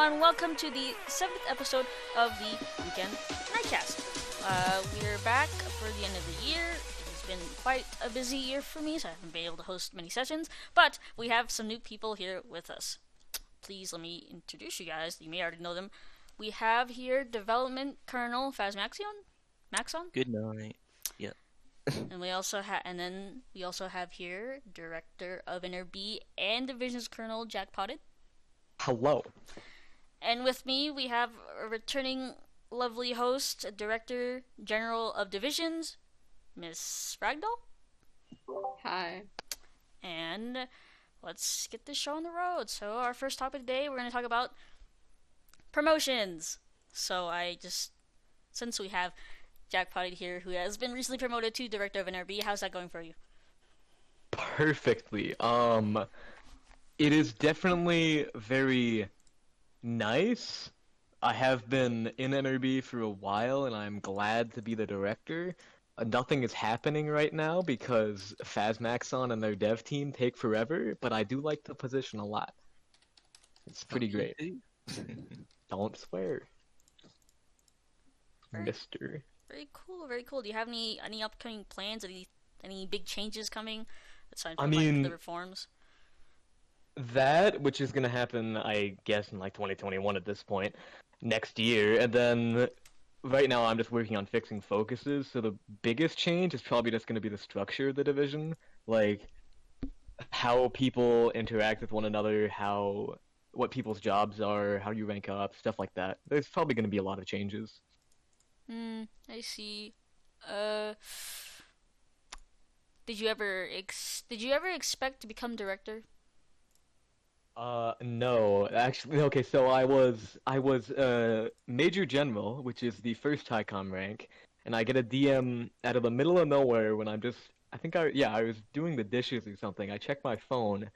everyone. Welcome to the 7th episode of the Weekend Nightcast. We're back for the end of the year. It's been quite a busy year for me, so I haven't been able to host many sessions, but we have some new people here with us. Please let me introduce you guys. You may already know them. We have here Development Colonel Phasmaxon. Good night. Yep. And we also have here Director of NRB and Divisions Colonel Jackpotted. Hello. And with me, we have a returning lovely host, Director General of Divisions, Miss Ragdoll. Hi. And let's get this show on the road. So our first topic today, we're going to talk about promotions. Since we have Jackpotted here, who has been recently promoted to Director of NRB, how's that going for you? Perfectly. It is definitely very nice. I have been in NRB for a while, and I'm glad to be the director. Nothing is happening right now because Phasmaxon and their dev team take forever, but I do like the position a lot. It's pretty great. Don't swear. Mister. Very cool, very cool. Do you have any upcoming plans? Any big changes coming aside I from mean, the reforms? That, which is going to happen, I guess, in like 2021 at this point, next year. And then right now I'm just working on fixing focuses. So the biggest change is probably just going to be the structure of the division. Like, how people interact with one another, what people's jobs are, how you rank up, stuff like that. There's probably going to be a lot of changes. I see. Did you ever expect to become director? No, actually, okay, so I was Major General, which is the first TICOM rank, and I get a DM out of the middle of nowhere when I was doing the dishes or something. I check my phone,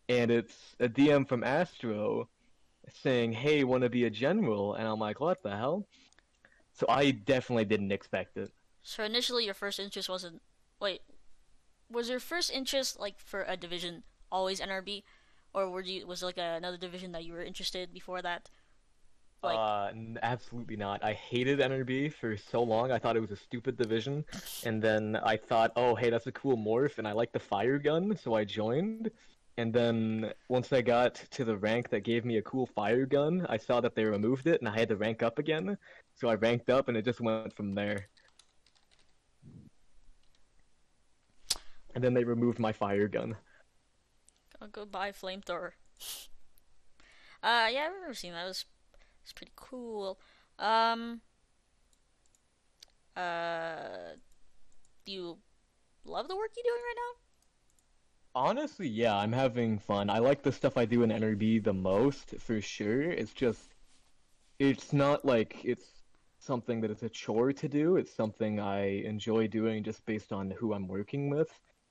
and it's a DM from Astro saying, "Hey, want to be a general?" And I'm like, "What the hell?" So I definitely didn't expect it. So initially your first interest wasn't... Wait, was your first interest, like, for a division always NRB? Or was it like another division that you were interested before that? Absolutely not. I hated NRB for so long. I thought it was a stupid division, and then I thought, oh, hey, that's a cool morph, and I like the fire gun, so I joined. And then once I got to the rank that gave me a cool fire gun, I saw that they removed it, and I had to rank up again. So I ranked up, and it just went from there. And then they removed my fire gun. I'll go buy flamethrower. Yeah, I remember seeing that. It's pretty cool. Do you love the work you're doing right now? Honestly, yeah, I'm having fun. I like the stuff I do in NRB the most, for sure. It's not like it's something that it's a chore to do. It's something I enjoy doing just based on who I'm working with.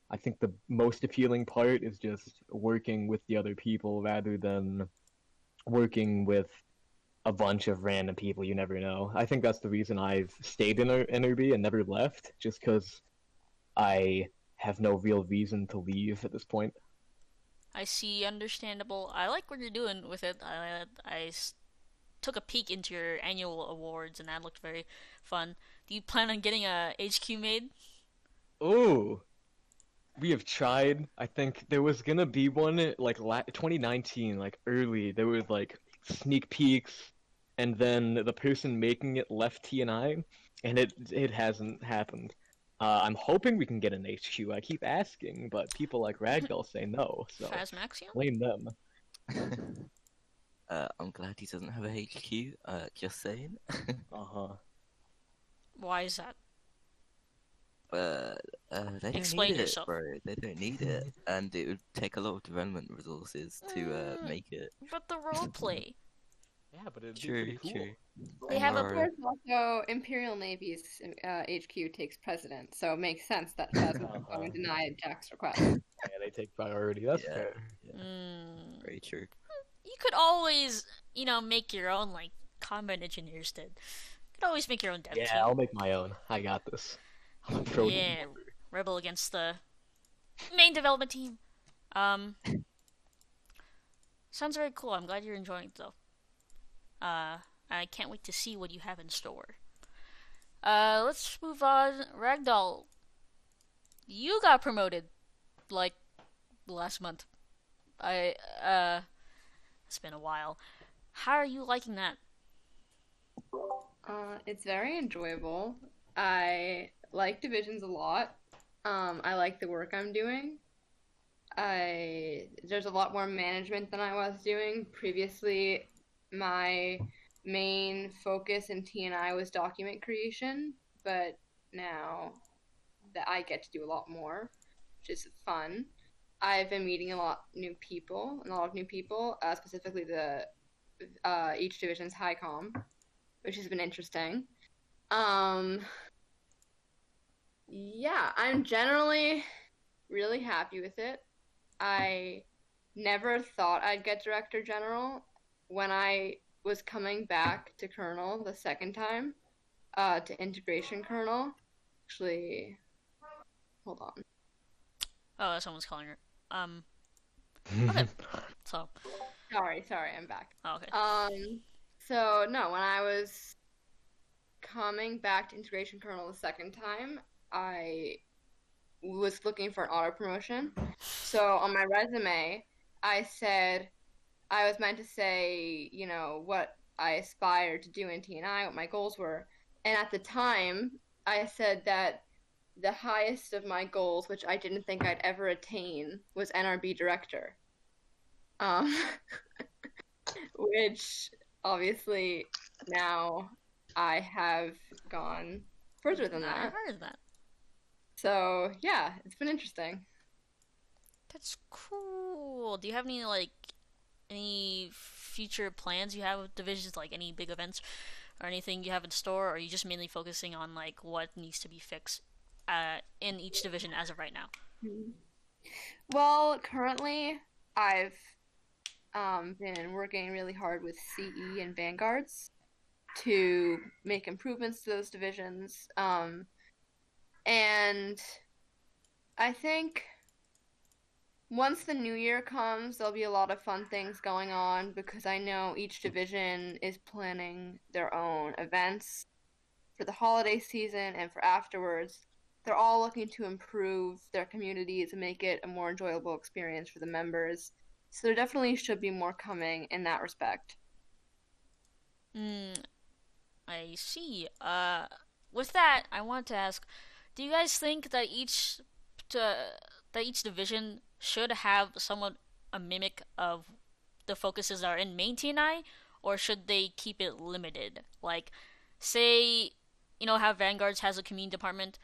I think the most appealing part is just working with the other people rather than working with a bunch of random people you never know. I think that's the reason I've stayed in NRB and never left, just because I have no real reason to leave at this point. I see, understandable. I like what you're doing with it. I took a peek into your annual awards, and that looked very fun. Do you plan on getting a HQ made? Oh, we have tried. I think there was gonna be one like 2019, like early. There was like sneak peeks, and then the person making it left TNI, and it hasn't happened. I'm hoping we can get an HQ. I keep asking, but people like Ragdoll say no, so Phasmaxon? blame them. I'm glad he doesn't have a HQ. Just saying. Uh-huh. Why is that? They don't Explain need yourself. it, bro. They don't need it, and it would take a lot of development resources to make it. But the roleplay. Yeah, but it'd be True, pretty cool. true. They have a Or- There's also Imperial Navy's HQ takes precedence, so it makes sense that Phasma denied Jack's request. Yeah, they take priority. That's Yeah. fair. Mm, Very true. you could always, make your own, like, combat engineers did. You could always make your own dev team. Yeah, I'll make my own. I got this. I'm a pro Yeah, developer. rebel against the main development team. Sounds very cool. I'm glad you're enjoying it, though. I can't wait to see what you have in store. Let's move on. Ragdoll, you got promoted like last month. It's been a while. How are you liking that? It's very enjoyable. I like divisions a lot. I like the work I'm doing. There's a lot more management than I was doing. Previously, my main focus in T&I was document creation, but now that I get to do a lot more, which is fun. I've been meeting a lot of new people, specifically the each division's high com, which has been interesting. Yeah, I'm generally really happy with it. I never thought I'd get Director General when I was coming back to Colonel the second time, to Integration Colonel. Actually, hold on. Oh, someone's calling her. Okay. So. Sorry, I'm back. Oh, okay. So no, when I was coming back to Integration Colonel the second time, I was looking for an auto promotion. So on my resume, I said I was meant to say, what I aspired to do in T&I, what my goals were. And at the time, I said that the highest of my goals, which I didn't think I'd ever attain, was NRB director. Which obviously now I have gone further than that. I heard that. So yeah, it's been interesting. That's cool. Do you have any future plans you have with divisions, like any big events or anything you have in store, or are you just mainly focusing on like what needs to be fixed in each division as of right now? Well, currently I've been working really hard with CE and Vanguards to make improvements to those divisions. And I think once the new year comes, there'll be a lot of fun things going on because I know each division is planning their own events for the holiday season and for afterwards. They're all looking to improve their communities and make it a more enjoyable experience for the members. So there definitely should be more coming in that respect. I see. With that, I want to ask, do you guys think that each division should have somewhat a mimic of the focuses that are in main TNI, or should they keep it limited? Like, say, how Vanguards has a community department,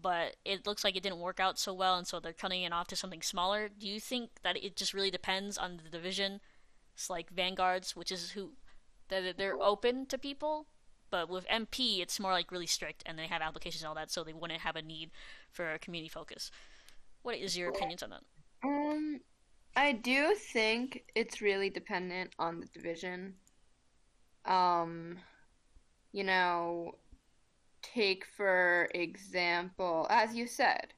but it looks like it didn't work out so well, and so they're cutting it off to something smaller. Do you think that it just really depends on the division? It's like Vanguards, which is that they're open to people, but with MP, it's more like really strict, and they have applications and all that, so they wouldn't have a need for a community focus. What is your opinions on that? I do think it's really dependent on the division. Take for example, as you said,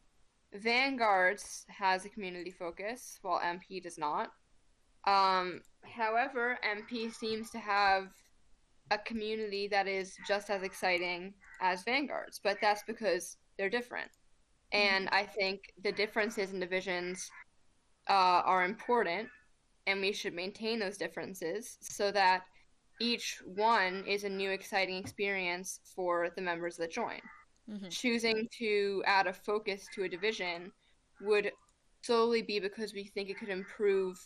Vanguards has a community focus, while MP does not. However, MP seems to have a community that is just as exciting as Vanguards, but that's because they're different. And I think the differences in divisions are important, and we should maintain those differences so that each one is a new exciting experience for the members that join. Choosing to add a focus to a division would solely be because we think it could improve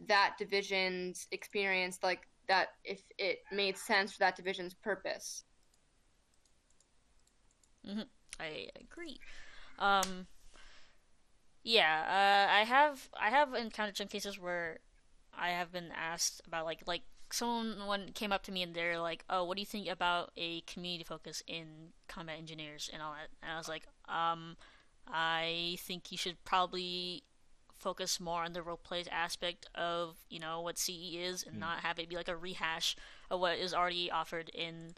that division's experience, like that if it made sense for that division's purpose. I agree. I have encountered some cases where I have been asked about like someone came up to me and they're like, "Oh, what do you think about a community focus in combat engineers and all that?" And I was like, I think you should probably focus more on the roleplay aspect of what CE is, and not have it be like a rehash of what is already offered in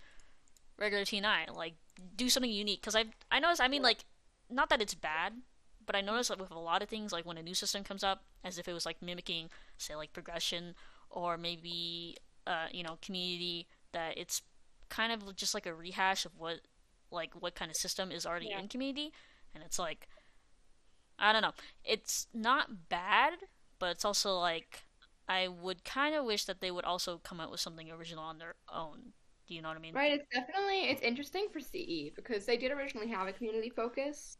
regular T9. Like, do something unique, because I noticed. I mean, like, not that it's bad, but I noticed like with a lot of things, like when a new system comes up, as if it was like mimicking, say, like progression, or maybe community that it's kind of just like a rehash of what kind of system is already Yeah. in community, and it's like I don't know, it's not bad, but it's also like I would kind of wish that they would also come out with something original on their own. Do you know what I mean? Right, it's interesting for CE because they did originally have a community focus,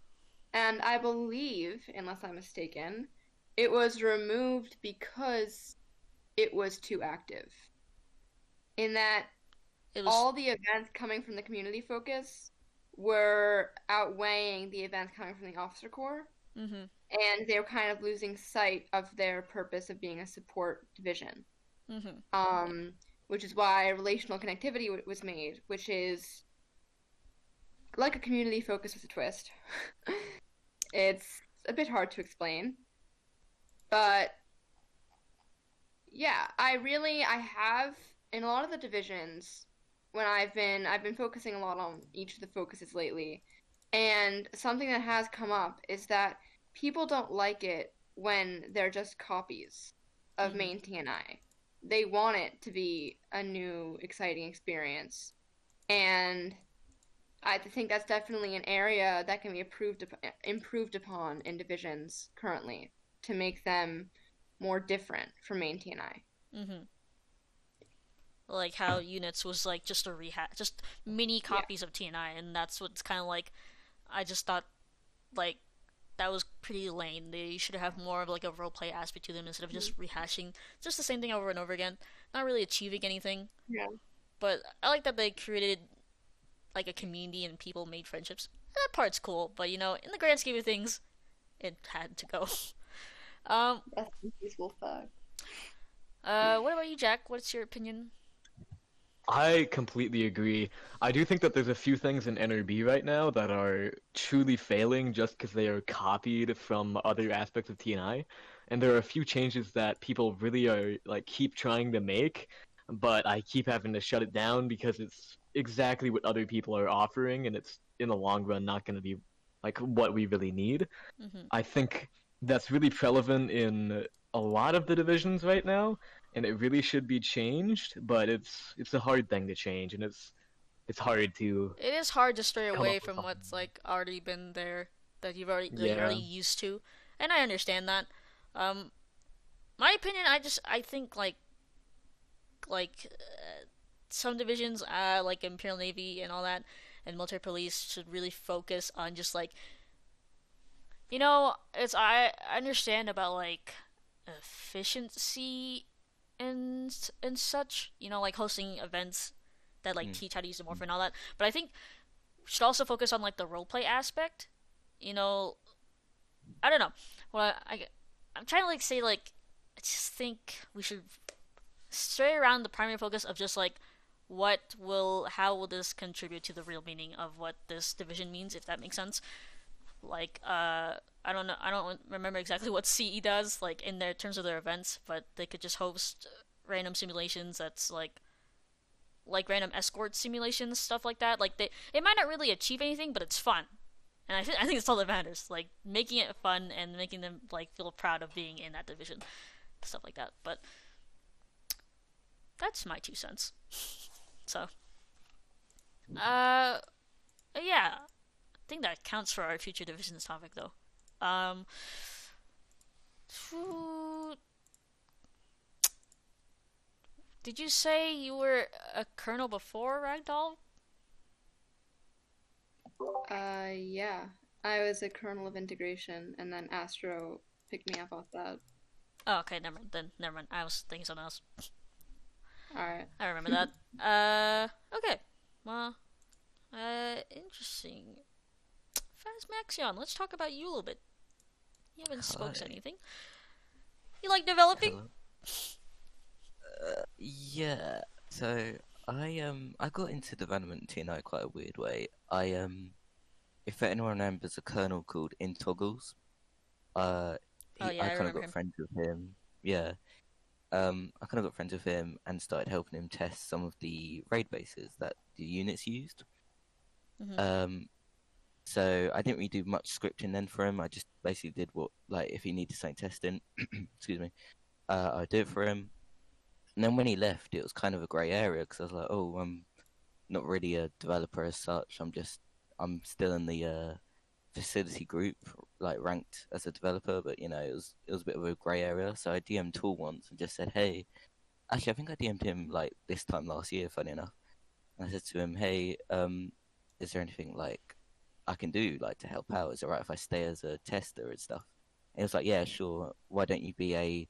and I believe, unless I'm mistaken, it was removed because it was too active. In that It was. all the events coming from the community focus were outweighing the events coming from the officer corps, Mhm. and they were kind of losing sight of their purpose of being a support division. Mhm. Which is why relational connectivity was made, which is like a community focus with a twist. It's a bit hard to explain, but yeah, I have in a lot of the divisions when I've been focusing a lot on each of the focuses lately, and something that has come up is that people don't like it when they're just copies of Mhm. main TNI. They want it to be a new, exciting experience, and I think that's definitely an area that can be improved upon in divisions currently to make them more different from main TNI. Mhm. Like how units was like just a rehash, just mini Yeah. copies of TNI, and that's what's kind of like. I just thought like that was pretty lame. They should have more of like a roleplay aspect to them instead of just rehashing just the same thing over and over again, not really achieving anything. Yeah. But I like that they created like a community and people made friendships. That part's cool, but in the grand scheme of things, it had to go. um, That's peaceful fuck. what about you, Jack? What's your opinion? I completely agree. I do think that there's a few things in NRB right now that are truly failing just because they are copied from other aspects of TNI. And there are a few changes that people really are like keep trying to make, but I keep having to shut it down because it's exactly what other people are offering, and it's in the long run not going to be like what we really need. Mm-hmm. I think that's really prevalent in a lot of the divisions right now, and it really should be changed. But it's a hard thing to change, and it's hard to It is hard to stray come away up with from something. what's like already been there that you're already Yeah, used to, and I understand that. Um, my opinion, I think some divisions, like Imperial Navy and all that, and military police should really focus on just like it's I understand about like efficiency and such, like hosting events that like Mm. teach how to use the morph and all that. But I think we should also focus on like the roleplay aspect. You know, I don't know. Well, I'm trying to like say like I just think we should stray around the primary focus of just like how will this contribute to the real meaning of what this division means, if that makes sense. Like I don't know, I don't remember exactly what CE does like in their terms of their events, but they could just host random simulations that's like random escort simulations, stuff like that. Like it might not really achieve anything, but it's fun. And I think it's all that matters. Like making it fun and making them like feel proud of being in that division, stuff like that. But that's my 2 cents. So, uh, yeah, I think that counts for our future divisions topic, though. Um, did you say you were a colonel before Ragdoll? Yeah. I was a kernel of integration, and then Astro picked me up off that. Oh, okay, never mind. Then never mind. I was thinking something else. Alright. I remember that. Okay. Well, interesting. Phasmaxon, let's talk about you a little bit. You haven't spoke Hi. anything. You like developing? Hello. Yeah. So I got into development TNI quite a weird way. If anyone remembers a kernel called Intoggles, uh, Oh yeah, I I kind of remember got him. friends with him. Yeah. I kind of got friends with him and started helping him test some of the raid bases that the units used. Hmm. Um, so I didn't really do much scripting then for him. I just basically did what, like, if he needed something testing, excuse me, I'd do it for him. And then when he left, it was kind of a grey area because I was like, oh, I'm not really a developer as such. I'm still in the facility group, like ranked as a developer, but it was a bit of a grey area. So I DM'd Tool once and just said, hey, actually, I think I DM'd him like this time last year, funny enough. And I said to him, hey, is there anything like I can do like to help out? Is it right if I stay as a tester and stuff? And he was like, yeah, sure. Why don't you be a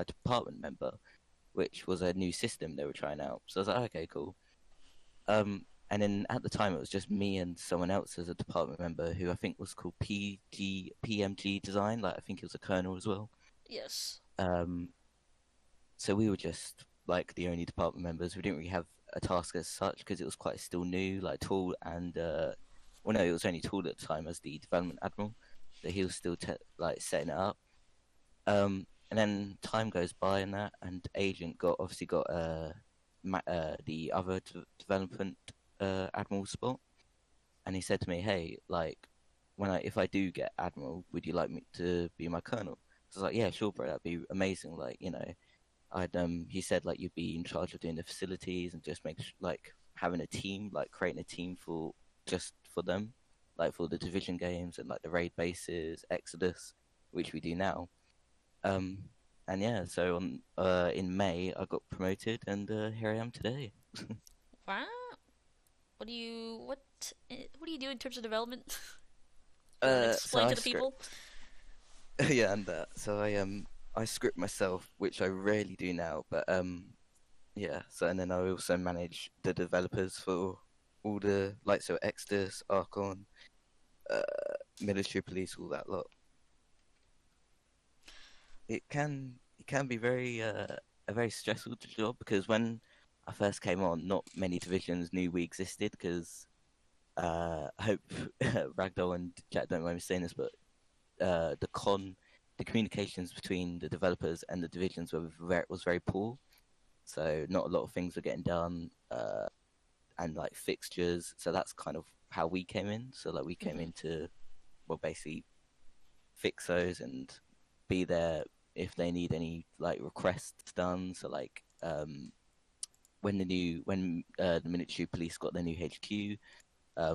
department member? Which was a new system they were trying out. So I was like, okay, cool. And then at the time it was just me and someone else as a department member who I think was called PMG Design. Like I think he was a colonel as well. Yes. So we were just like the only department members. We didn't really have a task as such because it was quite still new. Like Tool and well, no, it was only Tool at the time as the development admiral. So he was still like setting it up. And then time goes by and that, and Agent obviously got the other development admiral spot, and he said to me, "Hey, like, if I do get admiral, would you like me to be my colonel?" So I was like, "Yeah, sure, bro, that'd be amazing." Like, he said like you'd be in charge of doing the facilities and just like having a team, like creating a team just for them, like for the division games and like the raid bases, Exodus, which we do now. And yeah, so in May I got promoted, and here I am today. Wow. What do you do in terms of development? So Explain I to the people. yeah, and so I script myself, which I rarely do now, but yeah. So and then I also manage the developers for all the like so Exodus, Archon, uh, military police, all that lot. It can be a very stressful job because when I first came on, not many divisions knew we existed because I hope Ragdoll and Jack don't mind me saying this, but the communications between the developers and the divisions was very poor. So not a lot of things were getting done, and like fixtures. So that's kind of how we came in. So like we came in to, well, basically fix those and be there if they need any like requests done. So like when the military police got their new HQ,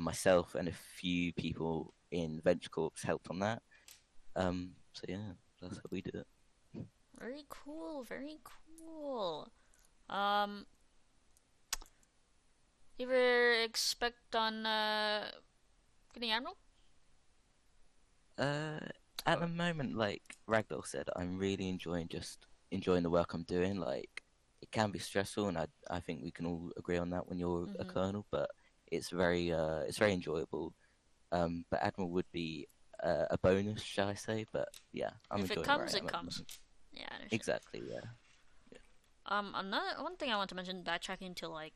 myself and a few people in Venture Corps helped on that. So yeah, that's how we did it. Very cool. Very cool. Um, you ever expect on getting admiral? Uh, at the moment, like Ragdoll said, I'm really enjoying the work I'm doing. Like, it can be stressful, and I think we can all agree on that when you're a colonel. But it's very enjoyable. But admiral would be a bonus, shall I say? But yeah, I'm If it enjoying comes, where I it am at the comes. moment. Yeah, I understand. Exactly. Yeah. Another one thing I want to mention, backtracking to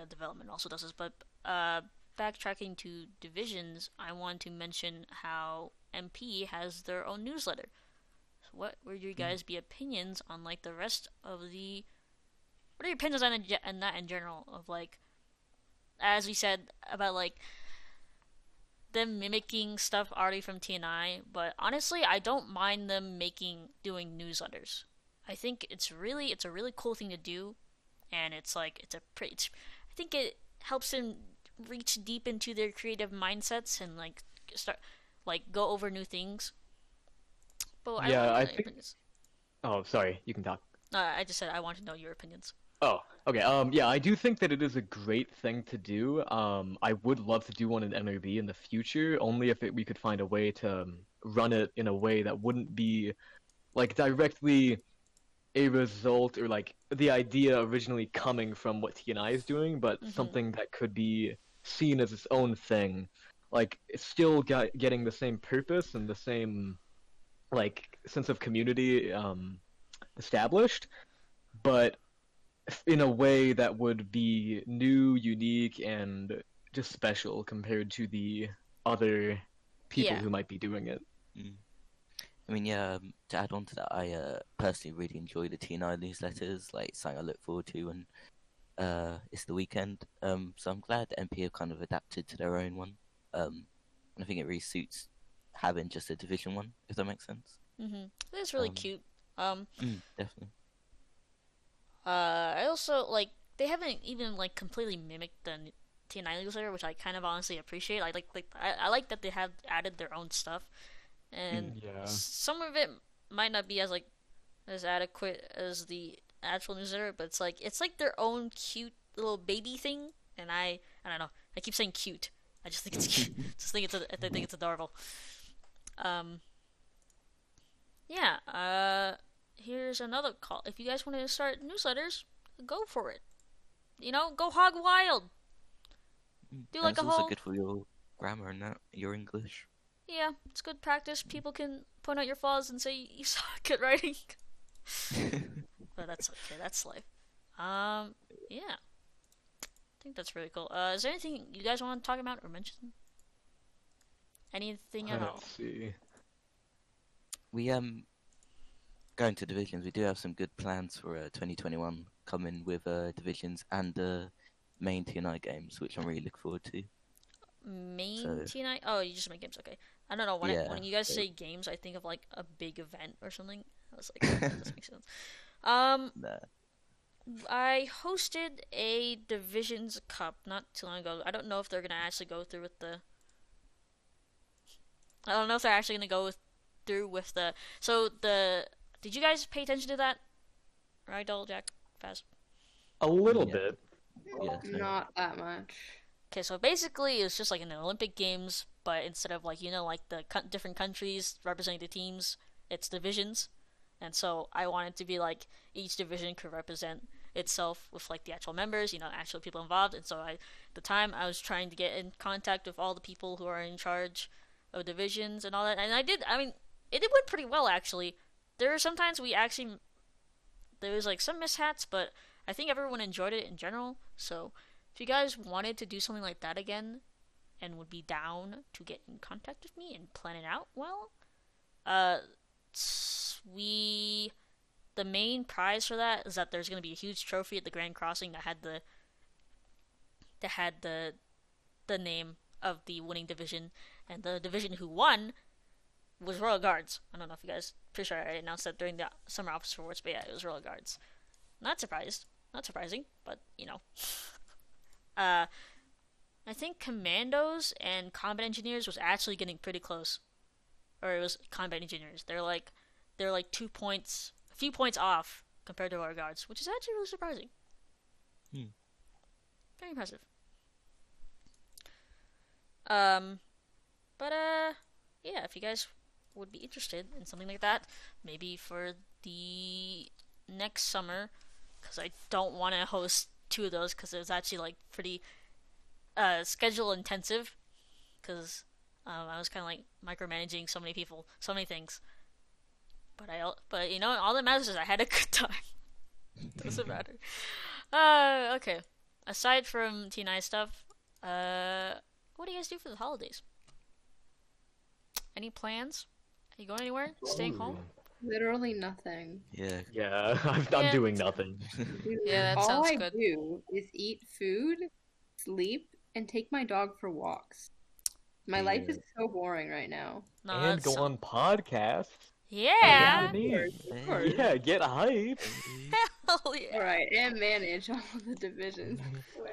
development also does this, but backtracking to divisions, I want to mention how MP has their own newsletter. So what would your guys' be opinions on like the rest of the? What are your opinions on that in general? Of like, as we said about like them mimicking stuff already from TNI, but honestly, I don't mind them doing newsletters. I think it's a really cool thing to do, and it's like I think it helps them reach deep into their creative mindsets and like start like go over new things. But I want Yeah, to know I your think. opinions. Oh, sorry. You can talk. I just said I want to know your opinions. Oh, okay. Yeah, I do think that it is a great thing to do. I would love to do one in NRB in the future, only if we could find a way to run it in a way that wouldn't be like directly a result or like the idea originally coming from what TNI is doing, but something that could be seen as its own thing. Like it's still getting the same purpose and the same like sense of community established, but in a way that would be new, unique, and just special compared to the other people Yeah. who might be doing it. Mm. I mean, yeah. To add on to that, I personally really enjoy the T9 newsletters. Like something I look forward to, and it's the weekend. So I'm glad the MP have kind of adapted to their own one. And I think it really suits having just a division one, if that makes sense. It's really cute. Definitely. I also like they haven't even like completely mimicked the T9 newsletter, which I kind of honestly appreciate. I like that they have added their own stuff, and Yeah. some of it might not be as adequate as the actual newsletter, but it's like their own cute little baby thing, and I don't know. I keep saying cute. I just think it's cute. I think it's adorable. Um, yeah. Here's another call. If you guys want to start newsletters, go for it. Go hog wild. Do And like it's a also whole. good for your grammar and that, your English. Yeah, it's good practice. People can point out your flaws and say you suck at writing. But that's okay. That's life. Yeah. I think that's really cool. Is there anything you guys want to talk about or mention? Anything at all? Let's see. We going to divisions. We do have some good plans for 2021 coming with divisions and main TNI games, which I'm really looking forward to. Main So- TNI? Oh, you just make games. Okay. I don't know. Yeah, When you guys so- say games, I think of like a big event or something. I was like, that doesn't make sense. Um, Nah. I hosted a Divisions Cup not too long ago. I don't know if they're gonna actually go through with the. I don't know if they're actually gonna through with the. So the. Did you guys pay attention to that? Ragdoll, Jack, Phas. A little Yeah. bit. Yeah, so- Not that much. Okay, so basically it's just like an Olympic Games, but instead of like like the different countries representing the teams, it's divisions. And so I wanted to be like each division could represent itself with like the actual members, actual people involved. And so at the time I was trying to get in contact with all the people who are in charge of divisions and all that. And I did. I mean, it went pretty well actually. There are sometimes there was like some mishaps, but I think everyone enjoyed it in general. So if you guys wanted to do something like that again and would be down to get in contact with me and plan it out, well, the main prize for that is that there's going to be a huge trophy at the Grand Crossing that had the name of the winning division, and the division who won was Royal Guards. I don't know if you guys, pretty sure I announced that during the Summer Officer Awards, but yeah, it was Royal Guards. Not surprising, but I think Commandos and Combat Engineers was actually getting pretty close. Or it was Combat Engineers. They're like 2 points, a few points off compared to our guards, which is actually really surprising. Very impressive. But yeah, if you guys would be interested in something like that, maybe for the next summer, because I don't want to host 2 of those because it was actually like pretty schedule intensive, because I was kind of like micromanaging so many people, so many things. But all that matters is I had a good time. Doesn't matter. Okay. Aside from T9 stuff, what do you guys do for the holidays? Any plans? Are you going anywhere? Staying home? Literally nothing. Yeah. Yeah, I'm Yeah. doing nothing. Yeah, that All sounds I good. do is eat food, sleep, and take my dog for walks. My life is so boring right now. No, And that's go on podcasts. Yeah. Of course, of course. Yeah, get hype. Hell yeah. Right, and manage all of the divisions.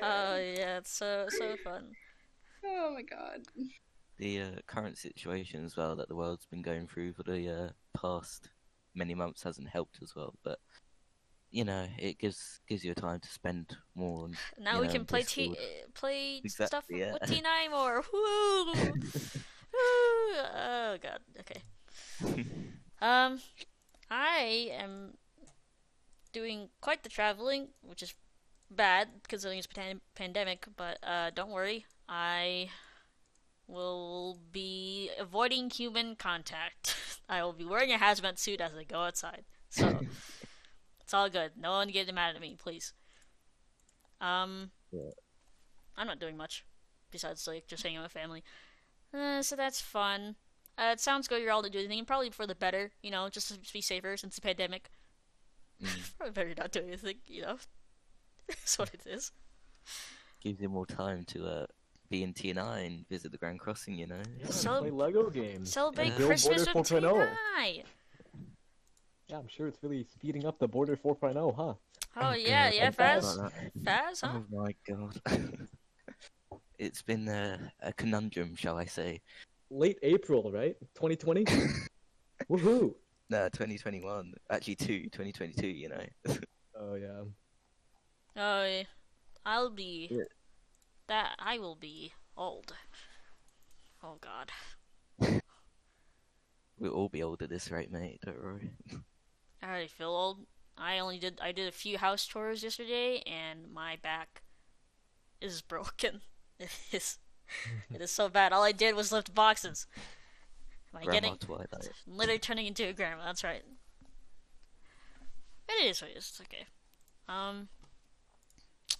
Oh yeah, it's so fun. Oh my god. The current situation as well that the world's been going through for the past many months hasn't helped as well. But it gives you a time to spend more on. Now we can play Discord. play Exactly, stuff yeah. with T9 more. Woo! Woo! Oh god. Okay. I am doing quite the traveling, which is bad considering it's pandemic. But don't worry, I will be avoiding human contact. I will be wearing a hazmat suit as I go outside. So it's all good. No one get mad at me, please. I'm not doing much besides like just hanging out with family. So that's fun. It sounds good. You're all to do anything, probably for the better. Just to be safer since the pandemic. Probably better not do anything. That's what it is. Gives you more time to be in TNI and visit the Grand Crossing. Yeah, So- play Lego games. Celebrate Yeah. Build Christmas Borders with 4.0. T9. Yeah, I'm sure it's really speeding up the Border 4.0, huh? Oh yeah, God, yeah, I'm thinking Faz. about that. Faz, huh? Oh my god. It's been a conundrum, shall I say. Late April, right? 2020? Woohoo! No, 2021. Actually, 2022, you know. Oh, yeah. Oh, yeah. I'll be Yeah. that. I will be old. Oh God. We'll all be old at this rate, mate. Don't worry. I already feel old. I did a few house chores yesterday, and my back is broken. It is. It is so bad. All I did was lift boxes. Am I Grandma getting? Twilight. Literally turning into a grandma. That's right. It is what it is. It's okay.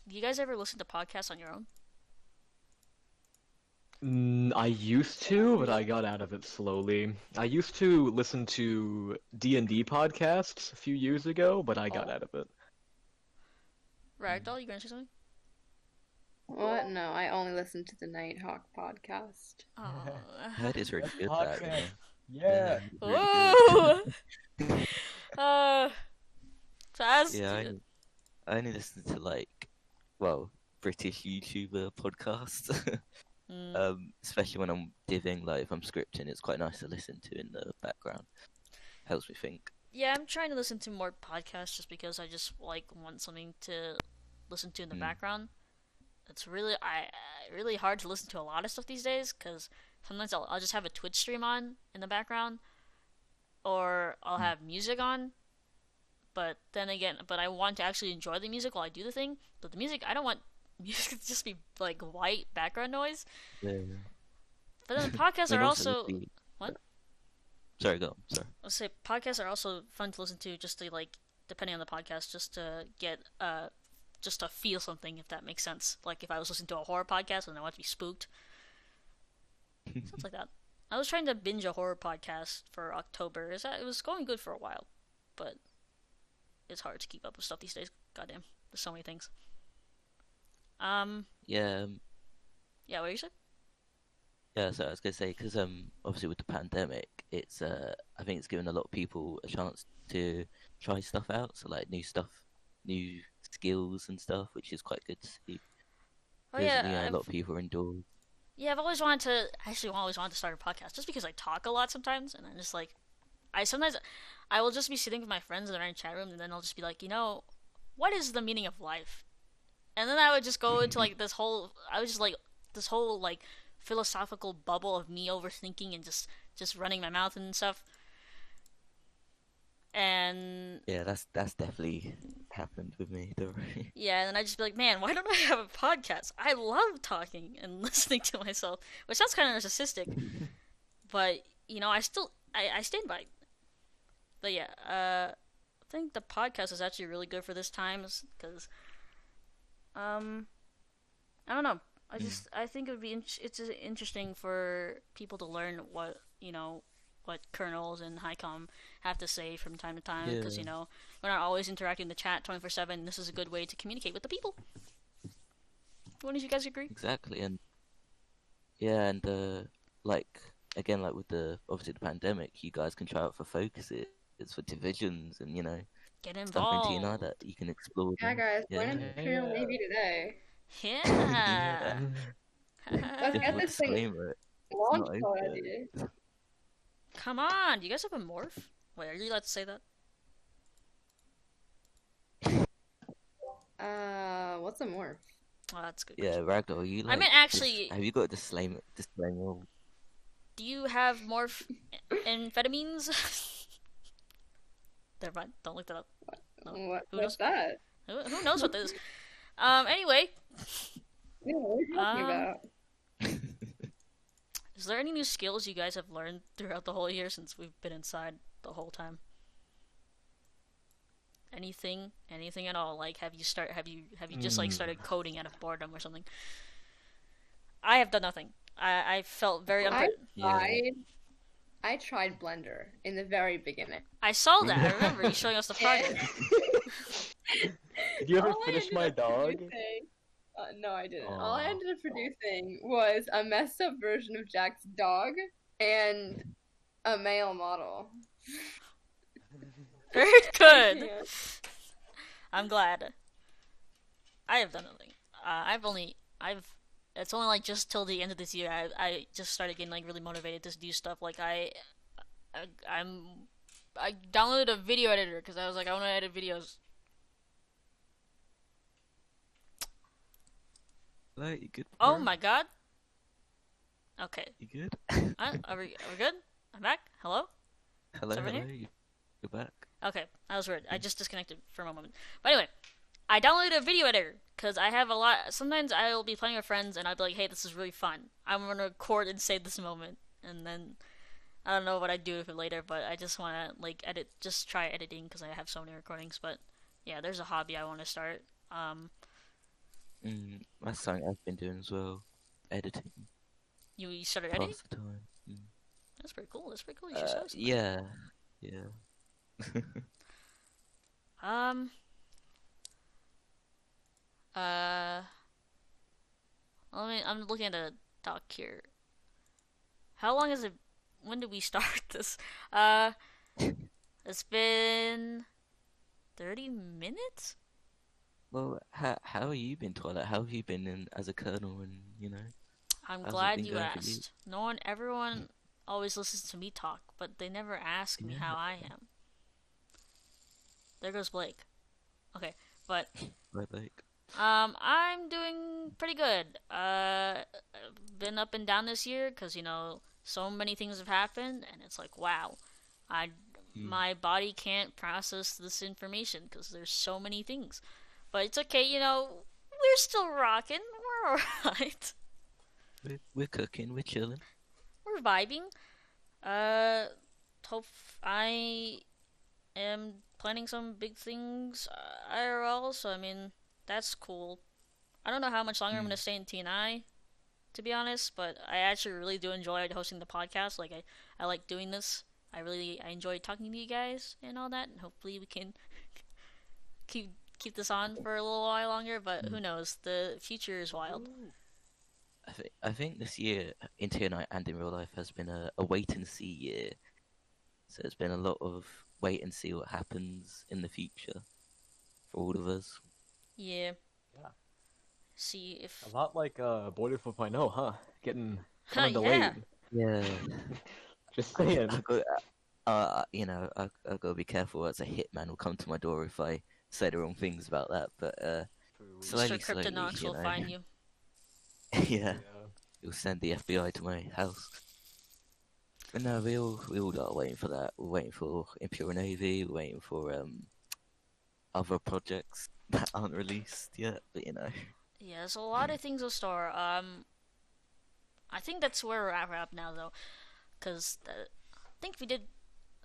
Do you guys ever listen to podcasts on your own? I used to, but I got out of it slowly. I used to listen to D&D podcasts a few years ago, but I got Oh. out of it. Ragdoll, you gonna say something? What? No, I only listen to the Nighthawk podcast. Oh. That is really good, that. Podcast. Yeah. Yeah. Whoa! Fast. Yeah, I only listen to, like, well, British YouTuber podcasts. Especially when I'm diving, like, if I'm scripting, it's quite nice to listen to in the background. Helps me think. Yeah, I'm trying to listen to more podcasts just because I just like want something to listen to in the background. It's really really hard to listen to a lot of stuff these days because sometimes I'll just have a Twitch stream on in the background, or I'll have music on. But then again, I want to actually enjoy the music while I do the thing. But the music, I don't want music to just be like white background noise. Yeah. But then the podcasts I mean, are also also with the- what? Sorry, go on. Sorry. I'll say podcasts are also fun to listen to, just to like, depending on the podcast, just to get just to feel something, if that makes sense. Like if I was listening to a horror podcast and I want to be spooked, stuff like that. I was trying to binge a horror podcast for October. It was going good for a while, but it's hard to keep up with stuff these days. Goddamn, there's so many things. Yeah. Yeah, what did you say? Yeah, so I was gonna say, because obviously with the pandemic, it's I think it's given a lot of people a chance to try stuff out. So like new stuff, new skills and stuff, which is quite good to see. Oh 'Cause, yeah, you know, a lot of people are indoors. yeah. I've always always wanted to start a podcast, just because I talk a lot sometimes, and I'm just like, I will just be sitting with my friends in the chat room, and then I'll just be like, what is the meaning of life? And then I would just go into like this whole like philosophical bubble of me overthinking and just running my mouth and stuff. And Yeah, that's definitely happened with me. Don't worry. yeah, and then I'd just be like, man, why don't I have a podcast? I love talking and listening to myself, which sounds kind of narcissistic, but I stand by it. But yeah, I think the podcast is actually really good for this time, because I don't know. I think it would be it's interesting for people to learn what kernels and HighCom have to say from time to time, because we're not always interacting in the chat 24/7. This is a good way to communicate with the people. Wouldn't you guys agree? Exactly, and yeah, and like again, like with obviously the pandemic, you guys can try out for focuses, for divisions, and Get stuff involved. into that you can explore. Yeah, guys, Yeah. join Imperial Navy today. Yeah. Let's get this thing Disclaimer, launched not already. Come on, do you guys have a morph? Wait, are you allowed to say that? What's a morph? Oh, that's a good. Yeah, question. Ragdoll, you I like? meant actually. Have you got a disclaimer? Do you have morph amphetamines? Never mind. Don't look that up. No. What's that? Who knows what this is? Anyway. Yeah, what are you talking about? Is there any new skills you guys have learned throughout the whole year since we've been inside the whole time? Anything at all? Like, have you just like started coding out of boredom or something? I have done nothing. I felt very I tried Blender in the very beginning. I saw that. I remember you showing us the project. Did you ever All I finish ended my up dog? producing- no, I didn't. All I ended up producing was a messed up version of Jack's dog and a male model. Very good. I'm glad. I have done nothing. It's only like just till the end of this year. I just started getting like really motivated to do stuff. Like I downloaded a video editor because I was like, I want to edit videos. Hello, you good? Oh bro? my god. Okay. You good? Are we good? I'm back. Hello. Hello, Someone hello. here? You're back. Okay, that was weird. I just disconnected for a moment. But anyway, I downloaded a video editor because I have a lot. Sometimes I will be playing with friends and I'll be like, "Hey, this is really fun. I'm gonna record and save this moment." And then I don't know what I'd do with it later, but I just wanna like just try editing because I have so many recordings. But yeah, there's a hobby I want to start. That's something I've been doing as well. Editing. You started editing? Pass the time. That's pretty cool. That's pretty cool. You should start something. Yeah. I'm looking at a doc here. How long is it? When did we start this? It's been 30 minutes? Well, how have you been, Twilight? How have you been as a colonel and, I'm how's it glad been you going for you? asked. Everyone always listens to me talk, but they never ask me how I am. There goes Blake. Okay, but Right, like, I'm doing pretty good. I've been up and down this year because so many things have happened, and it's like, wow, my body can't process this information because there's so many things. But it's okay, we're still rocking. We're alright. we're cooking, we're chilling. We're vibing. I am planning some big things IRL, so I mean, that's cool. I don't know how much longer I'm going to stay in TNI, to be honest, but I actually really do enjoy hosting the podcast. Like, I like doing this. I enjoy talking to you guys and all that, and hopefully we can keep this on for a little while longer, but who knows? The future is wild. I think this year in TNI and in real life has been a wait and see year. So it's been a lot of wait and see what happens in the future for all of us. Yeah. Yeah. See if A lot like Border 4.0, huh? Getting kind of yeah. delayed. Yeah. Just saying. I gotta be careful as a hitman will come to my door if I say the wrong things about that. But slowly, Mr. Cryptonox will find you. Yeah. He'll send the FBI to my house. But no, we all are waiting for that. We're waiting for Imperial Navy. We're waiting for other projects that aren't released yet. But Yeah, there's a lot of things in store. I think that's where we're at now, though, because I think we did.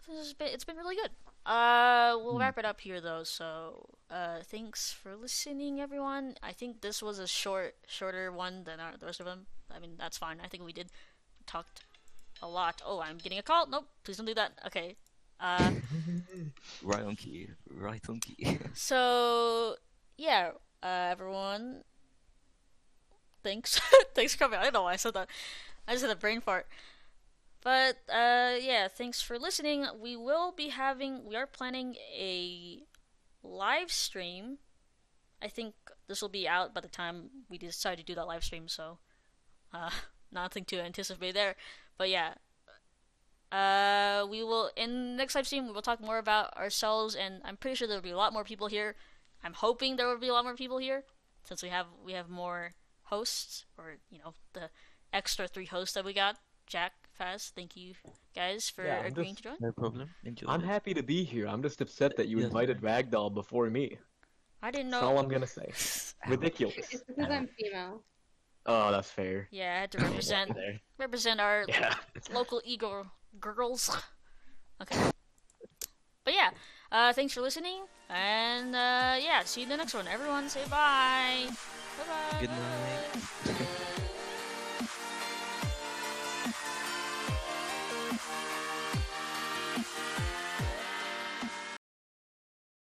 It's been really good. We'll wrap it up here, though. So, thanks for listening, everyone. I think this was a shorter one than the rest of them. I mean, that's fine. I think we talked a lot. Oh, I'm getting a call. Nope, please don't do that. Okay. Right on key. So, yeah, everyone. Thanks. Thanks for coming. I don't know why I said that. I just had a brain fart. But, yeah, thanks for listening. We are planning a live stream. I think this will be out by the time we decide to do that live stream, so, nothing to anticipate there. But yeah, we will, in the next live stream, we will talk more about ourselves, and I'm pretty sure there will be a lot more people here. I'm hoping there will be a lot more people here, since we have more hosts, or, the extra 3 hosts that we got. Jack, Phas, thank you guys for agreeing to join. No problem. Enjoy. I'm happy to be here. I'm just upset that you invited Ragdoll before me. I didn't know. That's all I'm gonna say. Ridiculous. It's because I'm female. Oh, that's fair. Yeah, I had to represent our local ego girls. Okay. But yeah, thanks for listening, and yeah, see you in the next one. Everyone say bye. Bye-bye. Good night.